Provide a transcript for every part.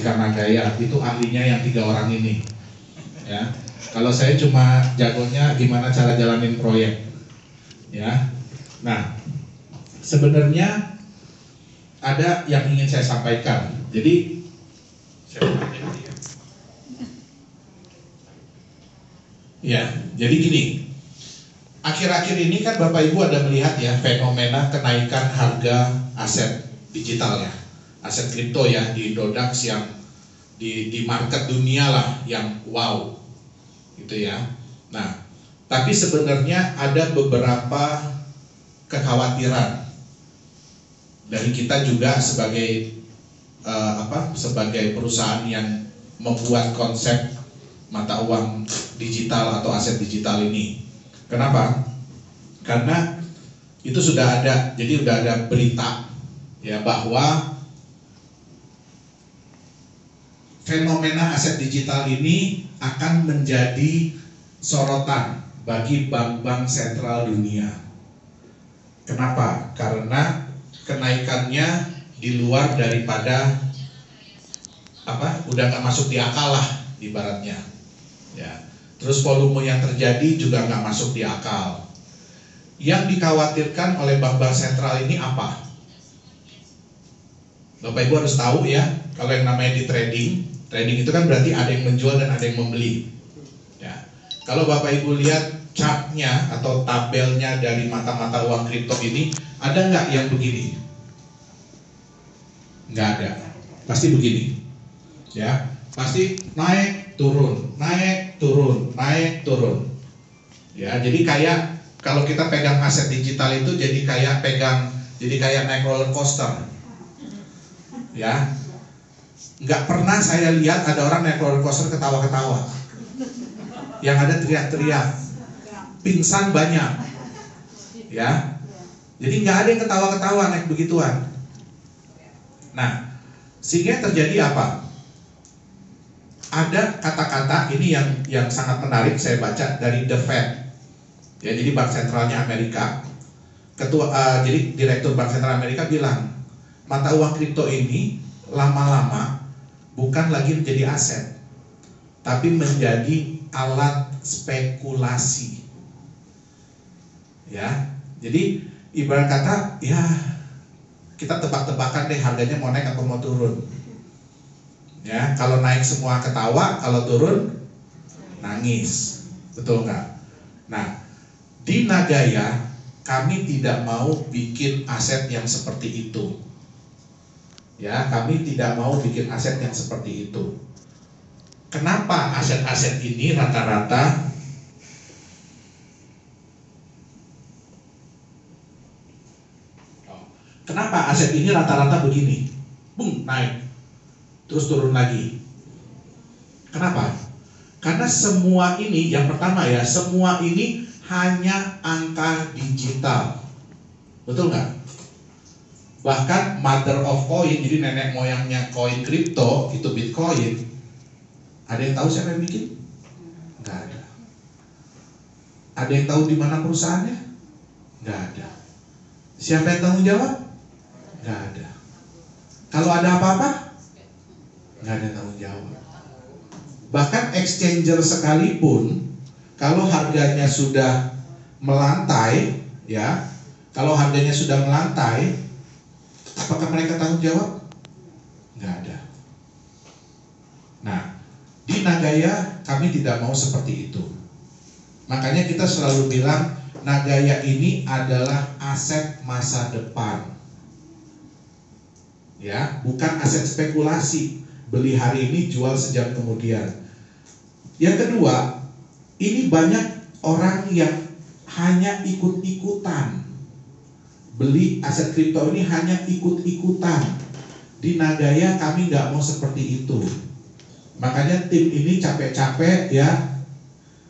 mengoperasikan Nagaya, itu ahlinya yang 3 orang ini. Ya, kalau saya cuma jagonya gimana cara jalanin proyek. Ya, nah sebenarnya ada yang ingin saya sampaikan. Jadi ya, jadi gini. Akhir-akhir ini kan Bapak Ibu ada melihat ya fenomena kenaikan harga aset digital ya, aset kripto ya di Indodax yang di market dunia lah yang wow, gitu ya. Nah, tapi sebenarnya ada beberapa kekhawatiran dari kita juga sebagai sebagai perusahaan yang membuat konsep mata uang digital atau aset digital ini. Kenapa? Karena itu sudah ada, jadi sudah ada berita ya bahwa fenomena aset digital ini akan menjadi sorotan bagi bank-bank sentral dunia. Kenapa? Karena kenaikannya di luar daripada udah nggak masuk di akal lah ibaratnya ya. Terus volume yang terjadi juga nggak masuk di akal. Yang dikhawatirkan oleh bank-bank sentral ini apa? Bapak Ibu harus tahu ya, kalau yang namanya di trading itu kan berarti ada yang menjual dan ada yang membeli. Ya. Kalau Bapak Ibu lihat chartnya atau tabelnya dari mata-mata uang kripto ini, ada nggak yang begini? Nggak ada. Pasti begini. Ya, pasti naik turun, naik turun, naik turun. Ya, jadi kayak kalau kita pegang aset digital itu jadi kayak naik roller coaster. Ya, nggak pernah saya lihat ada orang naik roller coaster ketawa-ketawa. Yang ada teriak-teriak, pingsan banyak. Ya, jadi nggak ada yang ketawa-ketawa naik begituan. Nah, sehingga terjadi apa? Ada kata-kata ini yang sangat menarik saya baca dari The Fed. Ya, jadi Bank Sentralnya Amerika. Jadi Direktur Bank Sentral Amerika bilang, mata uang kripto ini lama-lama bukan lagi menjadi aset, tapi menjadi alat spekulasi. Ya, jadi ibarat kata ya kita tebak-tebakan deh harganya mau naik atau mau turun. Ya, kalau naik semua ketawa, kalau turun nangis, betul nggak? Nah, di Nagaya kami tidak mau bikin aset yang seperti itu. Ya, kami tidak mau bikin aset yang seperti itu. Kenapa aset-aset ini rata-rata begini, bung naik, terus turun lagi. Kenapa? Karena semua ini, yang pertama ya, semua ini hanya angka digital, betul nggak? Bahkan mother of coin, jadi nenek moyangnya koin kripto itu Bitcoin. Ada yang tahu siapa yang bikin? Nggak ada. Ada yang tahu di mana perusahaannya? Nggak ada. Siapa yang tanggung jawab? Nggak ada. Kalau ada apa-apa, nggak ada tanggung jawab. Bahkan exchanger sekalipun, kalau harganya sudah melantai, ya, kalau harganya sudah melantai, apakah mereka tanggung jawab? Nggak ada. Nah, di Nagaya kami tidak mau seperti itu. Makanya kita selalu bilang Nagaya ini adalah aset masa depan. Ya, bukan aset spekulasi. Beli hari ini, jual sejam kemudian. Yang kedua, ini banyak orang yang hanya ikut-ikutan. Beli aset kripto ini hanya ikut-ikutan. Di Nagaya kami nggak mau seperti itu. Makanya tim ini capek-capek ya,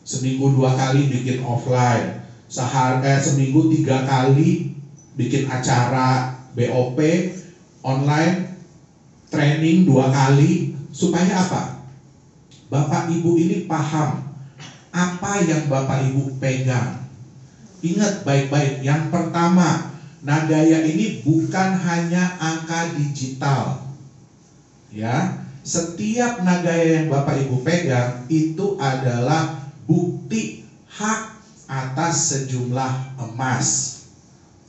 seminggu 2 kali bikin offline, seminggu 3 kali bikin acara BOP online, training 2 kali. Supaya apa? Bapak Ibu ini paham apa yang Bapak Ibu pegang. Ingat baik-baik, yang pertama, Nagaya ini bukan hanya angka digital. Ya, setiap nagaya yang Bapak Ibu pegang itu adalah bukti hak atas sejumlah emas.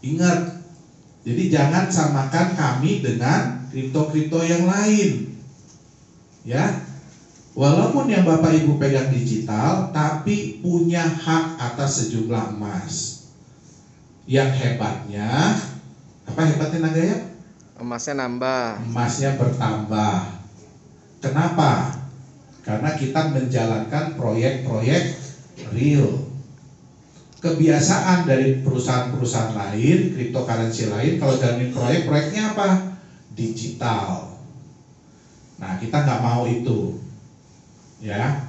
Ingat, jadi jangan samakan kami dengan kripto-kripto yang lain. Ya, walaupun yang Bapak Ibu pegang digital, tapi punya hak atas sejumlah emas. Yang hebatnya, apa hebatnya nagaya? Emasnya nambah. Emasnya bertambah. Kenapa? Karena kita menjalankan proyek-proyek real. Kebiasaan dari perusahaan-perusahaan lain, cryptocurrency lain, kalau jalanin proyeknya apa? Digital. Nah, kita nggak mau itu, ya.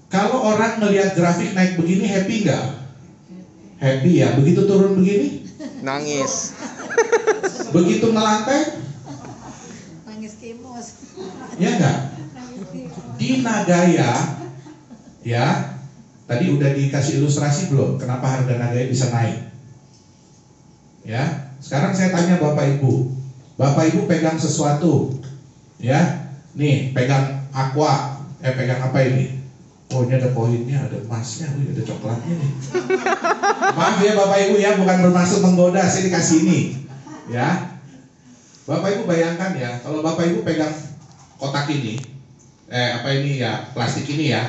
Kalau orang melihat grafik naik begini, happy nggak? Happy ya. Begitu turun begini, Nangis. begitu melantai, Nangis kemos. ya nggak? Di nagaya, ya. Tadi udah dikasih ilustrasi belum? Kenapa harga nagaya bisa naik? Ya, sekarang saya tanya Bapak Ibu. Bapak Ibu pegang sesuatu, ya. Nih, pegang aqua. Pegang apa ini? Oh, ini ada koinnya, ada emasnya, ada coklatnya nih. Maaf ya Bapak Ibu ya, bukan bermaksud menggoda. Saya dikasih ini, ya. Bapak Ibu bayangkan ya, kalau Bapak Ibu pegang kotak ini, apa ini ya, plastik ini ya,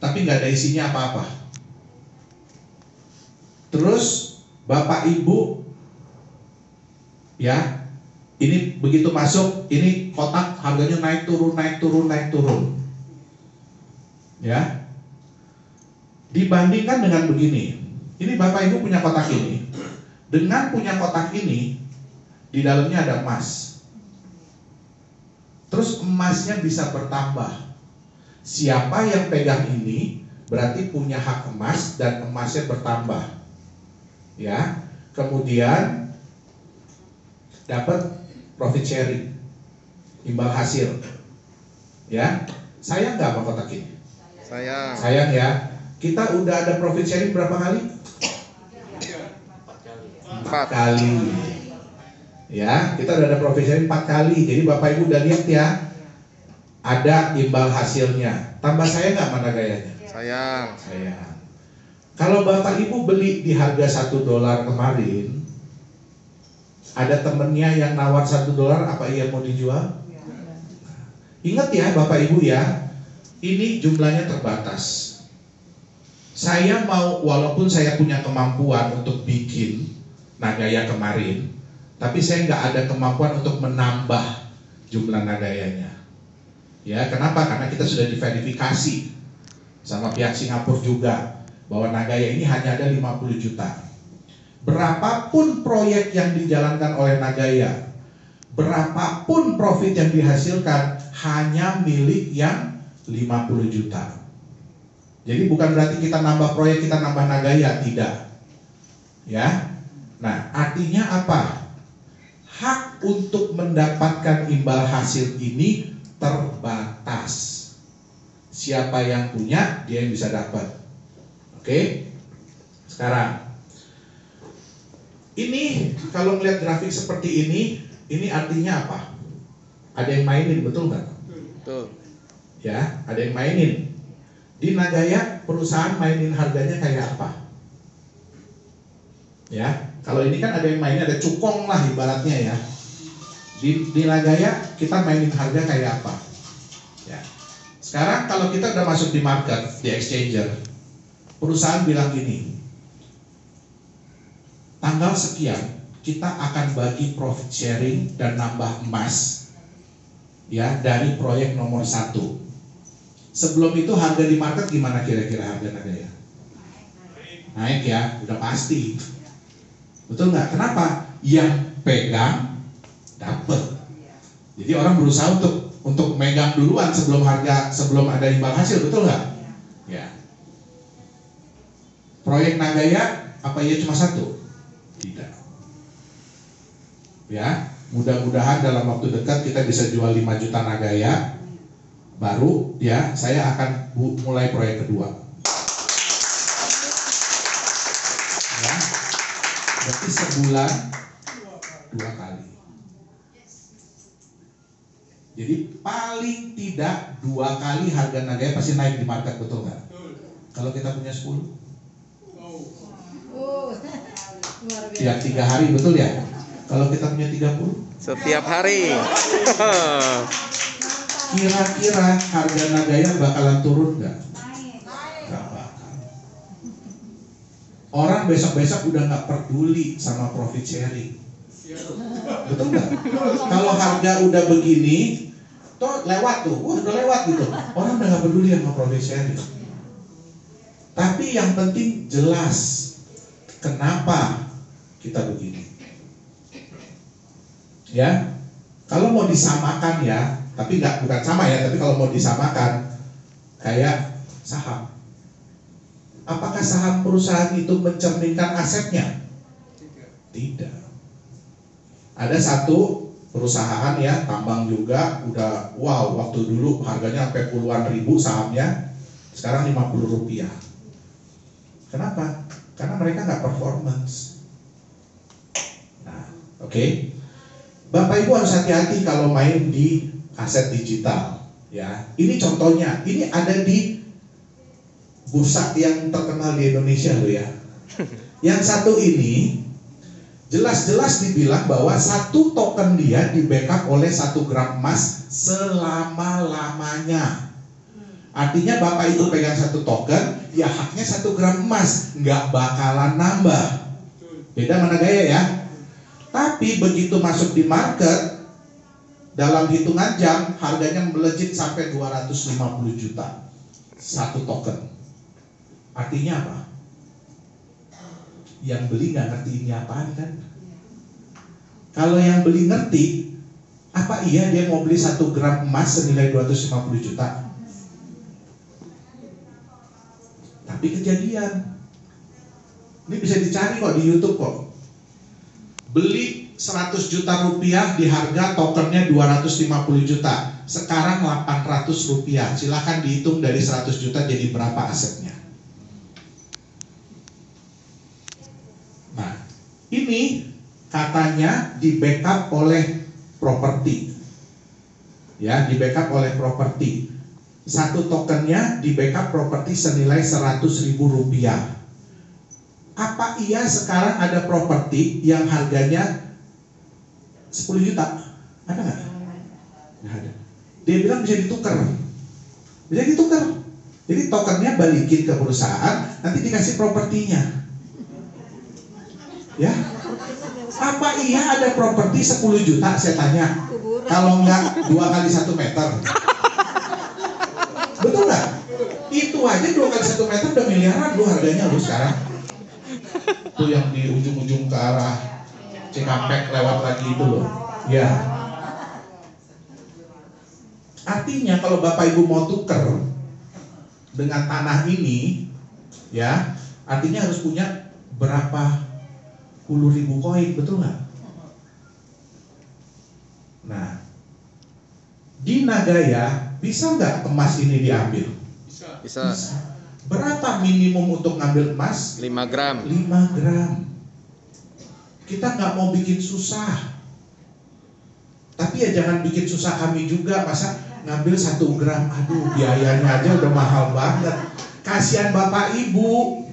tapi nggak ada isinya apa-apa. Terus Bapak Ibu, ya, ini begitu masuk, ini kotak harganya naik turun, naik turun, naik turun, ya. Dibandingkan dengan begini, ini Bapak Ibu punya kotak ini, dengan punya kotak ini, di dalamnya ada emas. Terus emasnya bisa bertambah. Siapa yang pegang ini berarti punya hak emas dan emasnya bertambah. Ya. Kemudian dapat profit sharing, imbal hasil. Ya. Sayang nggak sama kotak ini? Sayang. Sayang ya. Kita udah ada profit sharing berapa kali? 4 kali. Ya, kita udah ada profit sharing 4 kali. Jadi Bapak Ibu udah lihat ya, ada imbal hasilnya. Tambah saya nggak mana gayanya? Sayang. Sayang. Kalau Bapak Ibu beli di harga $1 kemarin, ada temennya yang nawar $1, apa ia mau dijual? Ingat ya Bapak Ibu ya, ini jumlahnya terbatas. Saya mau, walaupun saya punya kemampuan untuk bikin nagaya kemarin, tapi saya nggak ada kemampuan untuk menambah jumlah nagayanya. Ya, kenapa? Karena kita sudah diverifikasi sama pihak Singapura juga bahwa nagaya ini hanya ada 50 juta. Berapapun proyek yang dijalankan oleh nagaya, berapapun profit yang dihasilkan, hanya milik yang 50 juta. Jadi bukan berarti kita nambah proyek, kita nambah nagaya, tidak. Ya. Nah, artinya apa? Hak untuk mendapatkan imbal hasil ini terbatas. Siapa yang punya, dia yang bisa dapat. Oke? Sekarang, ini kalau melihat grafik seperti ini artinya apa? Ada yang mainin, betul nggak? Betul. Ya, ada yang mainin. Di nagaya, perusahaan mainin harganya kayak apa? Ya, kalau ini kan ada yang mainin, ada cukong lah ibaratnya ya. Di nagaya kita mainin harga kayak apa? Ya. Sekarang kalau kita udah masuk di market, di exchanger, perusahaan bilang gini, tanggal sekian kita akan bagi profit sharing dan nambah emas, ya, dari proyek nomor 1. Sebelum itu harga di market gimana kira-kira harga nagaya? Naik ya, udah pasti. Betul nggak? Kenapa? Yang pegang dapat. Jadi orang berusaha untuk megang duluan sebelum ada imbal hasil, betul nggak? Ya. Proyek nagaya apa ya cuma 1? Tidak. Ya, mudah-mudahan dalam waktu dekat kita bisa jual 5 juta nagaya. Baru ya, saya akan mulai proyek kedua. Ya. Berarti sebulan 2 kali. Jadi paling tidak 2 kali harga Nagaya pasti naik di market, betul nggak? Kalau kita punya 10, Luar biasa. tiap 3 hari, betul ya? Kalau kita punya 30, Setiap hari. kira-kira harga Nagaya bakalan turun nggak? Nggak bakal. Orang besok-besok udah nggak peduli sama profit sharing. Betul nggak? Kalau harga udah begini, toh lewat tuh, udah lewat gitu. Orang udah nggak peduli sama profit sharing. Tapi yang penting jelas kenapa kita begini. Ya, kalau mau disamakan ya, tapi bukan sama ya, tapi kalau mau disamakan kayak saham. Apakah saham perusahaan itu mencerminkan asetnya? Tidak. Ada satu perusahaan ya, tambang juga, udah wow, waktu dulu harganya sampai puluhan ribu sahamnya, sekarang 50 rupiah. Kenapa? Karena mereka nggak performance. Nah, oke. Bapak Ibu harus hati-hati kalau main di aset digital. Ya, ini contohnya. Ini ada di bursa yang terkenal di Indonesia loh ya. Yang satu ini jelas-jelas dibilang bahwa satu token dia di backup oleh 1 gram emas selama-lamanya. Artinya Bapak Ibu pegang 1 token, ya haknya 1 gram emas, nggak bakalan nambah. Beda mana gaya ya? Tapi begitu masuk di market, dalam hitungan jam harganya melejit sampai 250 juta 1 token. Artinya apa? Yang beli nggak ngerti ini apaan kan? Kalau yang beli ngerti, apa iya dia mau beli 1 gram emas senilai 250 juta? Tapi kejadian. Ini bisa dicari kok di YouTube kok. Beli 100 juta rupiah di harga tokennya 250 juta. Sekarang 800 rupiah. Silahkan dihitung dari 100 juta jadi berapa asetnya. Nah, ini katanya di backup oleh properti. Ya, di backup oleh properti. 1 tokennya di backup properti senilai 100.000 rupiah. Apa iya sekarang ada properti yang harganya 10 juta? Ada nggak? Nggak ada. Dia bilang bisa ditukar. Bisa ditukar. Jadi tokennya balikin ke perusahaan, nanti dikasih propertinya. Ya. Apa iya ada properti 10 juta? Saya tanya. Kalau nggak 2 kali 1 meter. Betul nggak? Itu aja 2 kali 1 meter udah miliaran lu harganya lu sekarang. Itu yang di ujung-ujung ke arah Cikampek lewat lagi itu loh. Ya. Artinya kalau Bapak Ibu mau tuker dengan tanah ini, ya, artinya harus punya berapa puluh ribu koin, betul nggak? Nah, di Nagaya bisa nggak emas ini diambil? Bisa. Berapa minimum untuk ngambil emas? 5 gram. 5 gram. Kita nggak mau bikin susah. Tapi ya jangan bikin susah kami juga. Masa ngambil 1 gram? Aduh, biayanya aja udah mahal banget. Kasihan Bapak Ibu.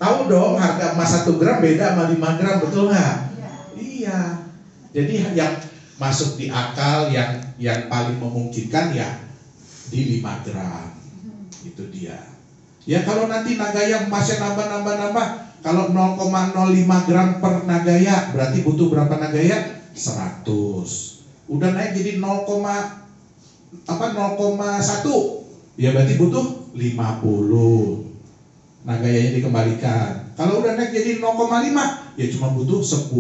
Tahu dong harga emas 1 gram beda sama 5 gram, betul nggak? Iya. Jadi yang masuk di akal, yang paling memungkinkan ya di 5 gram. Itu dia. Ya kalau nanti Nagaya emasnya nambah, kalau 0,05 gram per Nagaya berarti butuh berapa Nagaya? 100. Udah naik jadi 0,1, ya berarti butuh 50. Nagayanya dikembalikan. Kalau udah naik jadi 0,5, ya cuma butuh 10.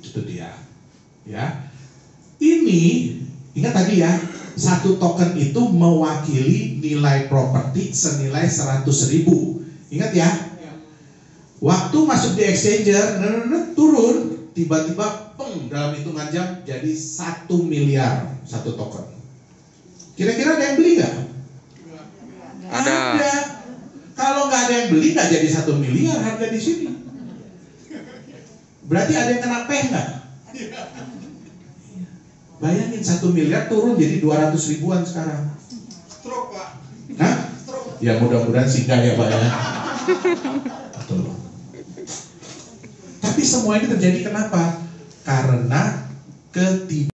Itu dia. Ya. Ini ingat tadi ya, 1 token itu mewakili nilai properti senilai 100.000. Ingat ya? Waktu masuk di exchanger, turun, tiba-tiba dalam hitungan jam jadi 1 miliar 1 token. Kira-kira ada yang beli nggak? Ada. Kalau nggak ada yang beli, nggak jadi 1 miliar harga di sini. Berarti ada yang kena peh nggak? Bayangin 1 miliar turun jadi 200 ribuan sekarang. Stroke, Pak. Hah? Ya mudah-mudahan sih enggak ya Pak ya. Betul. Tapi semua ini terjadi kenapa? Karena